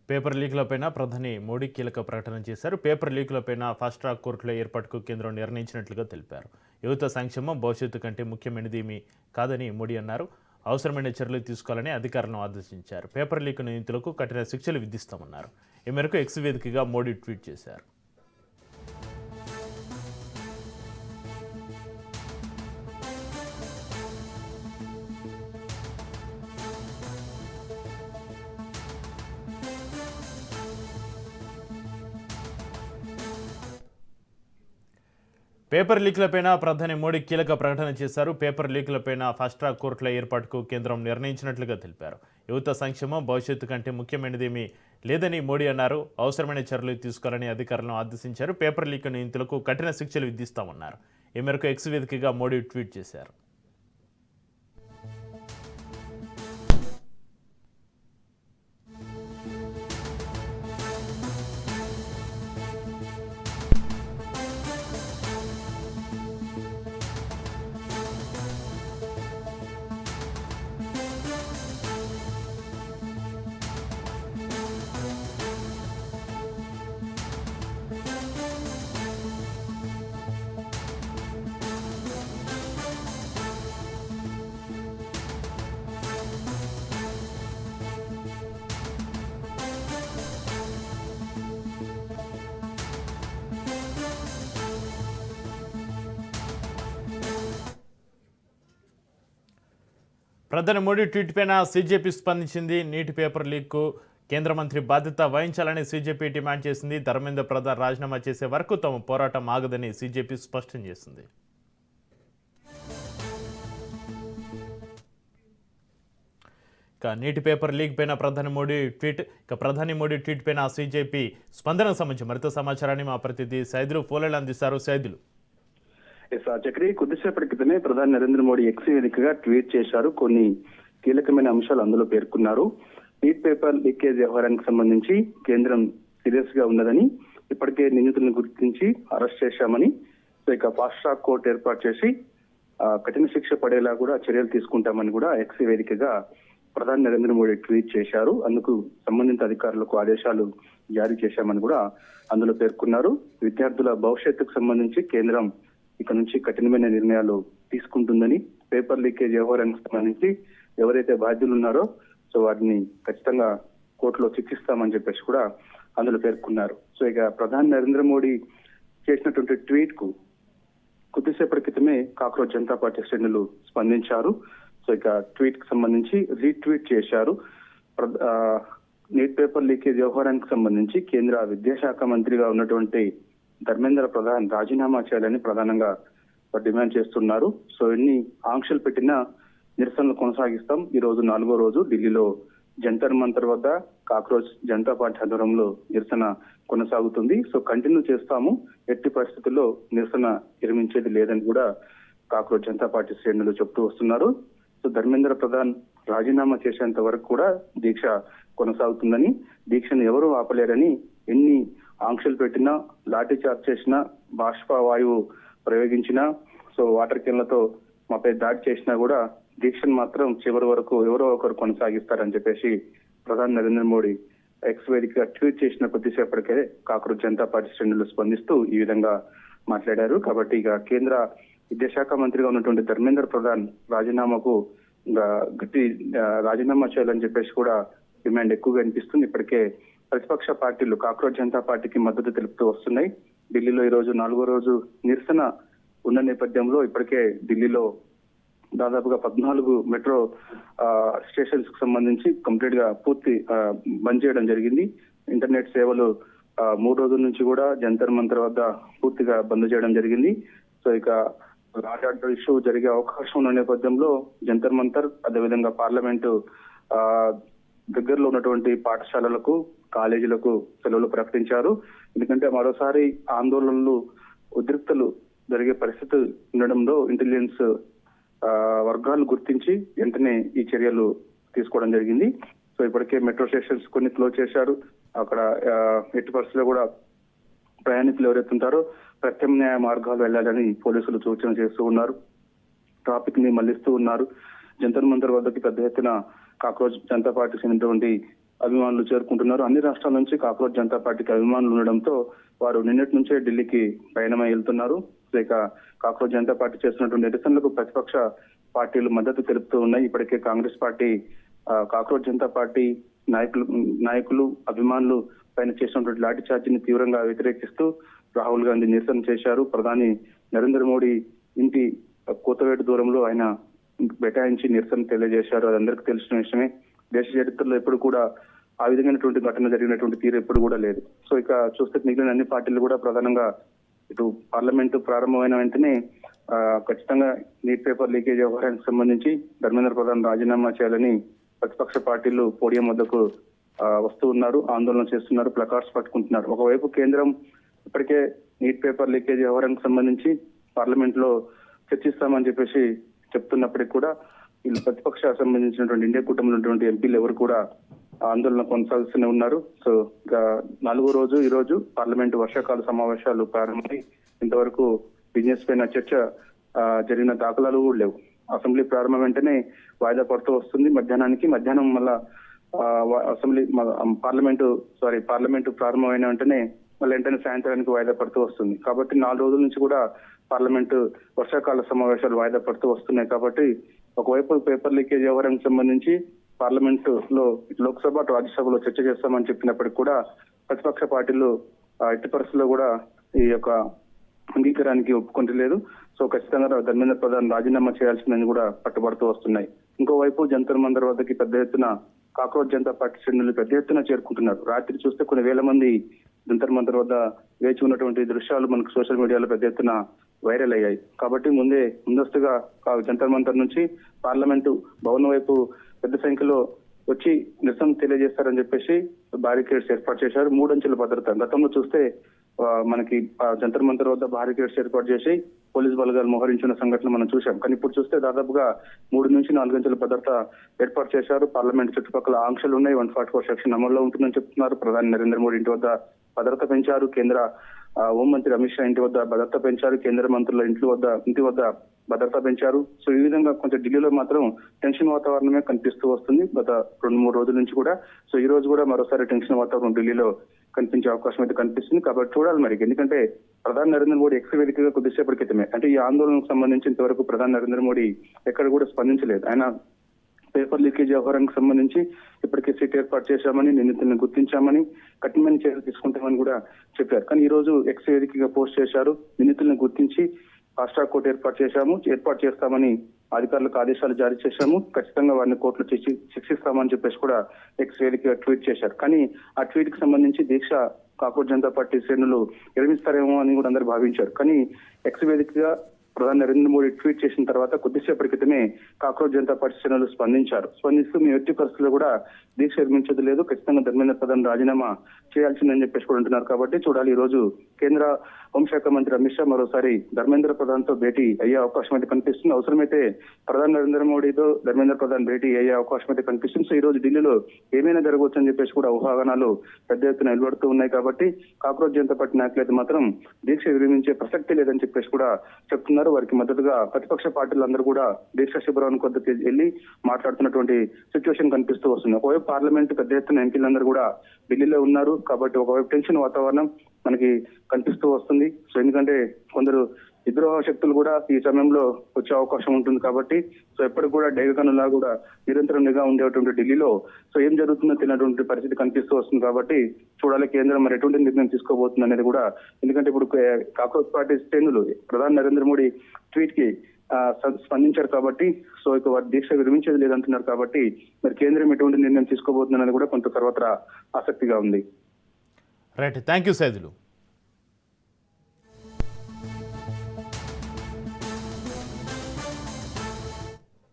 Paper లీకులపైన ప్రధాని మోడీ కీలక ప్రకటన చేశారు. పేపర్ లీకులపైన ఫాస్ట్ ట్రాక్ కోర్టుల ఏర్పాటుకు కేంద్రం నిర్ణయించినట్లుగా తెలిపారు. యువత సంక్షేమం భవిష్యత్తు కంటే ముఖ్యమైనదేమీ కాదని మోడీ అన్నారు. అవసరమైన చర్యలు తీసుకోవాలని అధికారులను ఆదేశించారు. పేపర్ లీక్ నిందితులకు కఠిన శిక్షలు విధిస్తామన్నారు. ఈ మేరకు ఎక్స్ వేదికగా మోడీ ట్వీట్ చేశారు. పేపర్ లీకులపైన ప్రధాని మోడీ కీలక ప్రకటన చేశారు. పేపర్ లీకులపైన ఫాస్ట్ ట్రాక్ కోర్టుల ఏర్పాటుకు కేంద్రం నిర్ణయించినట్లుగా తెలిపారు. యువత సంక్షేమం భవిష్యత్తు కంటే ముఖ్యమైనదేమీ లేదని మోడీ అన్నారు. అవసరమైన చర్యలు తీసుకోవాలని అధికారులను ఆదేశించారు. పేపర్ లీక్ నిందితులకు కఠిన శిక్షలు విధిస్తామన్నారు. ఈ మేరకు ఎక్స్ వేదికగా మోడీ ట్వీట్ చేశారు. ప్రధాని మోడీ ట్వీట్ పైన సీజేపీ స్పందించింది. నీటి పేపర్ లీక్కు కేంద్ర మంత్రి బాధ్యత వహించాలని సీజేపీ డిమాండ్ చేసింది. ధర్మేంద్ర ప్రధాన్ రాజీనామా చేసే వరకు తమ పోరాటం ఆగదని సీజేపీ స్పష్టం చేసింది. నీటి పేపర్ లీక్ పైన ప్రధాని మోడీ ట్వీట్ పైన సీజేపీ స్పందనకు సంబంధించి మరింత సమాచారాన్ని మా ప్రతినిధి సైదులు ఫోలేలు అందిస్తారు. సైదులు చక్రి కొద్దిసేపటి క్రితమే ప్రధాని నరేంద్ర మోడీ ఎక్స్ వేదికగా ట్వీట్ చేశారు. కొన్ని కీలకమైన అంశాలు అందులో పేర్కొన్నారు. నీట్ పేపర్ లీకేజ్ వ్యవహారానికి సంబంధించి కేంద్రం సీరియస్ గా ఉన్నదని, ఇప్పటికే నిందితులను గుర్తించి అరెస్ట్ చేశామని, ఇక ఫాస్ట్ ట్రాక్ కోర్టు ఏర్పాటు చేసి కఠిన శిక్ష పడేలా కూడా చర్యలు తీసుకుంటామని కూడా ఎక్స్ వేదికగా ప్రధాని నరేంద్ర మోడీ ట్వీట్ చేశారు. అందుకు సంబంధిత అధికారులకు ఆదేశాలు జారీ చేశామని కూడా అందులో పేర్కొన్నారు. విద్యార్థుల భవిష్యత్తుకు సంబంధించి కేంద్రం ఇక నుంచి కఠినమైన నిర్ణయాలు తీసుకుంటుందని, పేపర్ లీకేజ్ వ్యవహారానికి సంబంధించి ఎవరైతే బాధ్యులు ఉన్నారో వాటిని ఖచ్చితంగా కోర్టులో శిక్షిస్తామని చెప్పేసి కూడా అందులో పేర్కొన్నారు. ఇక ప్రధాని నరేంద్ర మోడీ చేసినటువంటి ట్వీట్ కు కొద్దిసేపటి క్రితమే కాక్రోచ్ జనతా పార్టీ శ్రేణులు స్పందించారు. ఇక ట్వీట్ కు సంబంధించి రీట్వీట్ చేశారు. నీట్ పేపర్ లీకేజ్ వ్యవహారానికి సంబంధించి కేంద్ర విద్యాశాఖ మంత్రిగా ఉన్నటువంటి ధర్మేంద్ర ప్రధాన్ రాజీనామా చేయాలని ప్రధానంగా డిమాండ్ చేస్తున్నారు. ఎన్ని ఆంక్షలు పెట్టినా నిరసనలు కొనసాగిస్తాం. ఈ రోజు 4వ రోజు ఢిల్లీలో జంతర్ మంతర్ వద్ద కాక్రోచ్ జనతా పార్టీ ఆధ్వర్యంలో నిరసన కొనసాగుతుంది. కంటిన్యూ చేస్తాము, ఎట్టి పరిస్థితుల్లో నిరసన విరమించేది లేదని కూడా కాక్రోచ్ జనతా పార్టీ శ్రేణులు చెప్తూ వస్తున్నారు. ధర్మేంద్ర ప్రధాన్ రాజీనామా చేసేంత వరకు కూడా దీక్ష కొనసాగుతుందని, దీక్షను ఎవరూ ఆపలేరని, ఎన్ని ఆంక్షలు పెట్టినా, లాఠీ చార్జ్ చేసినా, బాష్పవాయువు ప్రయోగించినా, వాటర్ క్యాన్లతో మాపై దాడి చేసినా కూడా దీక్షను మాత్రం చివరి వరకు ఎవరో ఒకరు కొనసాగిస్తారని చెప్పేసి ప్రధాని నరేంద్ర మోడీ ఎక్స్ వేదికగా ట్వీట్ చేసిన కొద్దిసేపటికే కాక్రోచ్ జనతా పార్టీ శ్రేణులు స్పందిస్తూ ఈ విధంగా మాట్లాడారు. కాబట్టి ఇక కేంద్ర విద్యాశాఖ మంత్రిగా ఉన్నటువంటి ధర్మేంద్ర ప్రధాన్ రాజీనామాకు గట్టి రాజీనామా చేయాలని చెప్పేసి కూడా డిమాండ్ ఎక్కువగా అనిపిస్తుంది. ఇప్పటికే ప్రతిపక్ష పార్టీలు కాక్రోచ్ జనతా పార్టీకి మద్దతు తెలుపుతూ వస్తున్నాయి. ఢిల్లీలో ఈ రోజు 4వ రోజు నిరసన ఉన్న నేపథ్యంలో ఇప్పటికే ఢిల్లీలో దాదాపుగా 14 మెట్రో స్టేషన్స్ కు సంబంధించి కంప్లీట్ గా పూర్తి బంద్ చేయడం జరిగింది. ఇంటర్నెట్ సేవలు 3 రోజుల నుంచి కూడా జంతర్ మంతర్ వద్ద పూర్తిగా బంద్ చేయడం జరిగింది. ఇక రాజార్డర్ ఇష్యూ జరిగే అవకాశం ఉన్న నేపథ్యంలో జంతర్ మంతర్, అదేవిధంగా పార్లమెంటు దగ్గరలో ఉన్నటువంటి పాఠశాలలకు, కాలేజీలకు సెలవులు ప్రకటించారు. ఎందుకంటే మరోసారి ఆందోళనలు, ఉద్రిక్తలు జరిగే పరిస్థితి ఉండడంలో ఇంటెలిజెన్స్ వర్గాలు గుర్తించి వెంటనే ఈ చర్యలు తీసుకోవడం జరిగింది. ఇప్పటికే మెట్రో స్టేషన్స్ కొన్ని క్లోజ్ చేశారు. అక్కడ ఎట్టి పరిస్థితుల్లో కూడా ప్రయాణికులు ఎవరైతే ఉంటారో ప్రత్యామ్నాయ మార్గాలు వెళ్లాలని పోలీసులు సూచన చేస్తూ ఉన్నారు. ట్రాఫిక్ ని మళ్లిస్తూ ఉన్నారు. జంతర్ మంతర్ వద్దకి పెద్ద ఎత్తున కాక్రోచ్ జనతా పార్టీ చెందినటువంటి అభిమానులు చేరుకుంటున్నారు. అన్ని రాష్ట్రాల నుంచి కాక్రోచ్ జనతా పార్టీకి అభిమానులు ఉండడంతో వారు నిన్నటి నుంచే ఢిల్లీకి ప్రయాణమై వెళ్తున్నారు. ఇక కాక్రోచ్ జనతా పార్టీ చేస్తున్నటువంటి నిరసనలకు ప్రతిపక్ష పార్టీలు మద్దతు తెలుపుతూ ఉన్నాయి. ఇప్పటికే Congress party cockroach Janata party నాయకులు అభిమానులు పైన చేసినటువంటి లాఠీ చార్జీని తీవ్రంగా వ్యతిరేకిస్తూ రాహుల్ గాంధీ నిరసన చేశారు. ప్రధాని నరేంద్ర మోడీ ఇంటి కోతవేటు దూరంలో ఆయన బైఠాయించి నిరసన తెలియజేశారు. అది అందరికీ తెలిసిన విషయమే. దేశ చరిత్రలో ఎప్పుడు కూడా ఆ విధమైనటువంటి ఘటన జరిగినటువంటి తీరు ఎప్పుడు కూడా లేదు. సో ఇక చూస్తే మిగిలిన అన్ని పార్టీలు కూడా ప్రధానంగా ఇటు పార్లమెంటు ప్రారంభమైన వెంటనే ఖచ్చితంగా నీట్ పేపర్ లీకేజ్ వ్యవహారానికి సంబంధించి ధర్మేంద్ర ప్రధాన్ రాజీనామా చేయాలని ప్రతిపక్ష పార్టీలు పోడియం వద్దకు వస్తూ ఉన్నారు, ఆందోళన చేస్తున్నారు, ప్లకార్డ్స్ పట్టుకుంటున్నారు. ఒకవైపు కేంద్రం ఇప్పటికే నీట్ పేపర్ లీకేజ్ వ్యవహారానికి సంబంధించి పార్లమెంట్ లో చర్చిస్తామని చెప్పేసి చెప్తున్నప్పటికీ కూడా వీళ్ళు ప్రతిపక్ష సంబంధించినటువంటి ఇండియా కూటమిలో ఉన్నటువంటి ఎంపీలు ఎవరు కూడా ఆందోళన కొనసాగిస్తూనే ఉన్నారు. సో ఇక 4వ రోజు ఈ రోజు పార్లమెంటు వర్షాకాల సమావేశాలు ప్రారంభమై ఇంతవరకు బిజినెస్ పైన చర్చ జరిగిన దాఖలాలు కూడా లేవు. అసెంబ్లీ ప్రారంభం వెంటనే వాయిదా పడుతూ వస్తుంది. మధ్యాహ్నం మళ్ళా పార్లమెంటు ప్రారంభమైన వెంటనే వెంటనే సాయంత్రానికి వాయిదా పడుతూ వస్తుంది. కాబట్టి 4 రోజుల నుంచి కూడా పార్లమెంటు వర్షాకాల సమావేశాలు వాయిదా పడుతూ వస్తున్నాయి. కాబట్టి ఒకవైపు పేపర్ లీకేజ్ వ్యవహారానికి సంబంధించి పార్లమెంటు లో లోక్సభ రాజ్యసభలో చర్చ చేస్తామని చెప్పినప్పటికీ కూడా ప్రతిపక్ష పార్టీలు ఎట్టి పరిస్థితుల్లో కూడా ఈ యొక్క అంగీకారానికి ఒప్పుకుంటలేదు. సో ఖచ్చితంగా ధర్మేంద్ర ప్రధాన్ రాజీనామా చేయాల్సిందని కూడా పట్టుబడుతూ వస్తున్నాయి. ఇంకోవైపు జంతర్ మంతర్ వద్దకి పెద్ద ఎత్తున కాక్రోచ్ జనతా పార్టీ శ్రేణులు పెద్ద ఎత్తున చేరుకుంటున్నారు. రాత్రి చూస్తే కొన్ని వేల మంది జంతర్ మంతర్ వద్ద వేచి ఉన్నటువంటి దృశ్యాలు మనకు సోషల్ మీడియాలో పెద్ద ఎత్తున వైరల్ అయ్యాయి. కాబట్టి ముందస్తుగా జంతర్ మంతర్ నుంచి పార్లమెంటు భవనం వైపు పెద్ద సంఖ్యలో వచ్చి నిరసన తెలియజేస్తారని చెప్పేసి బారికేడ్స్ ఏర్పాటు చేశారు. 3 అంచెల భద్రత. గతంలో చూస్తే మనకి జంతర్ మంతర్ వద్ద బారికేడ్స్ ఏర్పాటు చేసి పోలీస్ బలగాలు మోహరించిన సంఘటన మనం చూశాం. కానీ ఇప్పుడు చూస్తే దాదాపుగా 3 నుంచి 4 అంచెల భద్రత ఏర్పాటు చేశారు. పార్లమెంట్ చుట్టుపక్కల ఆంక్షలు ఉన్నాయి. 144 సెక్షన్ అమల్లో ఉంటుందని చెప్తున్నారు. ప్రధాని నరేంద్ర మోడీ ఇంటి వద్ద భద్రత పెంచారు. కేంద్ర హోంమంత్రి అమిత్ షా ఇంటి వద్ద భద్రత పెంచారు. కేంద్ర మంత్రుల ఇంటి వద్ద భద్రత పెంచారు. సో ఈ విధంగా కొంచెం ఢిల్లీలో మాత్రం టెన్షన్ వాతావరణమే కనిపిస్తూ వస్తుంది గత 2-3 రోజుల నుంచి కూడా. సో ఈ రోజు కూడా మరోసారి టెన్షన్ వాతావరణం ఢిల్లీలో కనిపించే అవకాశం అయితే కనిపిస్తుంది. కాబట్టి చూడాలి మరి. ఎందుకంటే ప్రధాని నరేంద్ర మోడీ ఎక్స్ వేదికగా కొద్దిసేపటి క్రితమే అంటే ఈ ఆందోళనకు సంబంధించి ఇంతవరకు ప్రధాని నరేంద్ర మోడీ ఎక్కడ కూడా స్పందించలేదు. ఆయన పేపర్ లీకేజ్ వ్యవహారానికి సంబంధించి ఇప్పటికే సిట్ ఏర్పాటు చేశామని, నిందితులను గుర్తించామని, కఠినమైన చర్యలు తీసుకుంటామని కూడా చెప్పారు. కానీ ఈ రోజు ఎక్స్ వేదికగా పోస్ట్ చేశారు. నిందితులను గుర్తించి ఫాస్ట్ ట్రాక్ కోర్టు ఏర్పాటు చేస్తామని అధికారులకు ఆదేశాలు జారీ చేశాము. ఖచ్చితంగా వారిని కోర్టులో శిక్షిస్తామని చెప్పేసి కూడా ఎక్స్ వేదికగా ట్వీట్ చేశారు. కానీ ఆ ట్వీట్ కి సంబంధించి దీక్ష కాక్రోచ్ జనతా పార్టీ శ్రేణులు విరమిస్తారేమో అని కూడా అందరూ భావించారు. కానీ ఎక్స్ వేదికగా ప్రధాని నరేంద్ర మోడీ ట్వీట్ చేసిన తర్వాత కొద్దిసేపటి క్రితమే కాక్రోచ్ జనతా పార్టీ శ్రేణులు స్పందిస్తూ మేము ఎట్టి పరిస్థితుల్లో కూడా దీక్ష విరమించదు లేదు, ఖచ్చితంగా ధర్మేంద్ర ప్రధాన్ రాజీనామా చేయాల్సిందని చెప్పేసి కూడా అంటున్నారు. కాబట్టి చూడాలి. ఈ రోజు కేంద్ర హోంశాఖ మంత్రి అమిత్ షా మరోసారి ధర్మేంద్ర ప్రధాన్ తో భేటీ అయ్యే అవకాశం అయితే కనిపిస్తుంది. అవసరమైతే ప్రధాని నరేంద్ర మోడీతో ధర్మేంద్ర ప్రధాన్ భేటీ అయ్యే అవకాశం అయితే కనిపిస్తుంది. సో ఈ రోజు ఢిల్లీలో ఏమైనా జరగవచ్చు అని చెప్పేసి కూడా ఊహాగానాలు పెద్ద ఎత్తున నిలబడుతూ ఉన్నాయి. కాబట్టి కాక్రోచ్ జనతా పార్టీ నాయకులైతే మాత్రం దీక్ష విరమించే ప్రసక్తి లేదని చెప్పేసి కూడా చెప్తున్నారు. వారికి మద్దతుగా ప్రతిపక్ష పార్టీలందరూ కూడా దీక్ష శిబిరానికి వద్దకు వెళ్లి మాట్లాడుతున్నటువంటి సిచ్యువేషన్ కనిపిస్తూ వస్తుంది. ఒకవైపు పార్లమెంట్ పెద్ద ఎత్తున ఎంపీలందరూ కూడా ఢిల్లీలో ఉన్నారు. కాబట్టి ఒకవైపు టెన్షన్ వాతావరణం మనకి కనిపిస్తూ వస్తుంది. సో ఎందుకంటే కొందరు విద్రోహ శక్తులు కూడా ఈ సమయంలో వచ్చే అవకాశం ఉంటుంది. కాబట్టి సో ఎప్పటికి కూడా డైగకనులా కూడా నిరంతరం నిఘా ఉండేటువంటి ఢిల్లీలో సో ఏం జరుగుతుందో తెలియనటువంటి పరిస్థితి కనిపిస్తూ వస్తుంది. కాబట్టి చూడాలి కేంద్రం మరి ఎటువంటి నిర్ణయం తీసుకోబోతుంది అనేది కూడా. ఎందుకంటే ఇప్పుడు కాక్రోచ్ పార్టీ శ్రేణులు ప్రధాని నరేంద్ర మోడీ ట్వీట్ కి స్పందించారు. కాబట్టి సో ఇక వారి దీక్ష విరమించేది లేదంటున్నారు. కాబట్టి మరి కేంద్రం ఎటువంటి నిర్ణయం తీసుకోబోతుంది అనేది కూడా కొంత సర్వత్రా ఆసక్తిగా ఉంది. Right, thank you Saidulu.